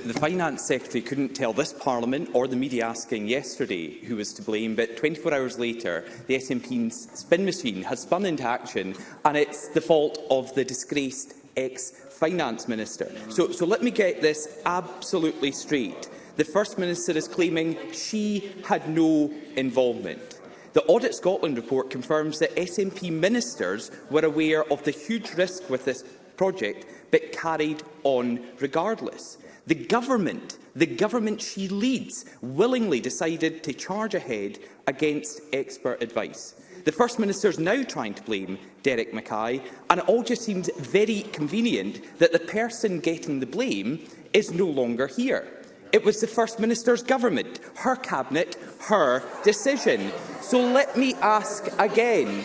the Finance Secretary couldn't tell this Parliament or the media asking yesterday who was to blame, but 24 hours later, the SNP's spin machine has spun into action, and it's the fault of the disgraced ex-Finance Minister. So let me get this absolutely straight. The First Minister is claiming she had no involvement. The Audit Scotland report confirms that SNP ministers were aware of the huge risk with this project, but carried on regardless. The government she leads, willingly decided to charge ahead against expert advice. The First Minister is now trying to blame Derek Mackay, and it all just seems very convenient that the person getting the blame is no longer here. It was the First Minister's government, her cabinet, her decision. So let me ask again.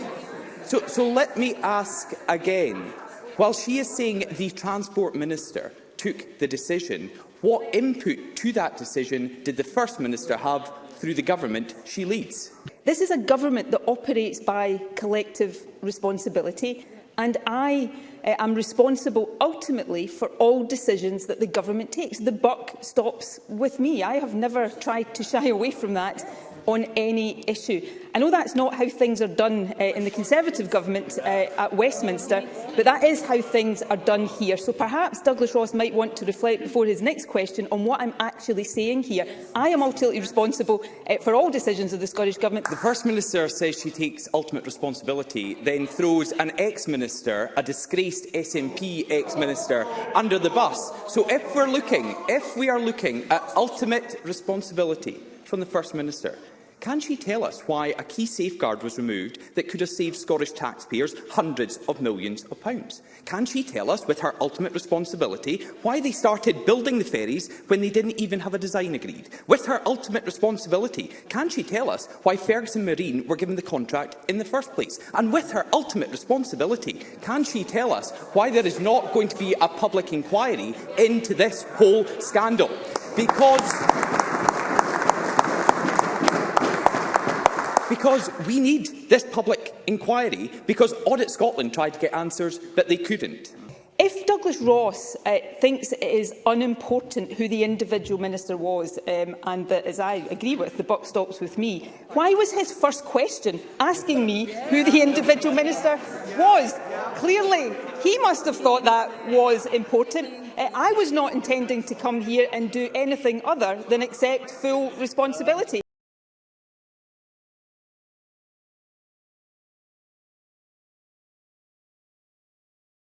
While she is saying the Transport Minister took the decision, what input to that decision did the First Minister have through the government she leads? This is a government that operates by collective responsibility, and I am responsible ultimately for all decisions that the government takes. The buck stops with me. I have never tried to shy away from that on any issue. I know that's not how things are done in the Conservative government at Westminster, but that is how things are done here. So perhaps Douglas Ross might want to reflect before his next question on what I'm actually saying here. I am ultimately responsible for all decisions of the Scottish Government. The First Minister says she takes ultimate responsibility, then throws an ex-minister, a disgraced SNP ex-minister, under the bus. So if we are looking at ultimate responsibility from the First Minister, can she tell us why a key safeguard was removed that could have saved Scottish taxpayers hundreds of millions of pounds? Can she tell us, with her ultimate responsibility, why they started building the ferries when they didn't even have a design agreed? With her ultimate responsibility, can she tell us why Ferguson Marine were given the contract in the first place? And with her ultimate responsibility, can she tell us why there is not going to be a public inquiry into this whole scandal? Because we need this public inquiry, because Audit Scotland tried to get answers, but they couldn't. If Douglas Ross thinks it is unimportant who the individual minister was, and that, as I agree with, the buck stops with me, why was his first question asking me who the individual minister was? Clearly, he must have thought that was important. I was not intending to come here and do anything other than accept full responsibility.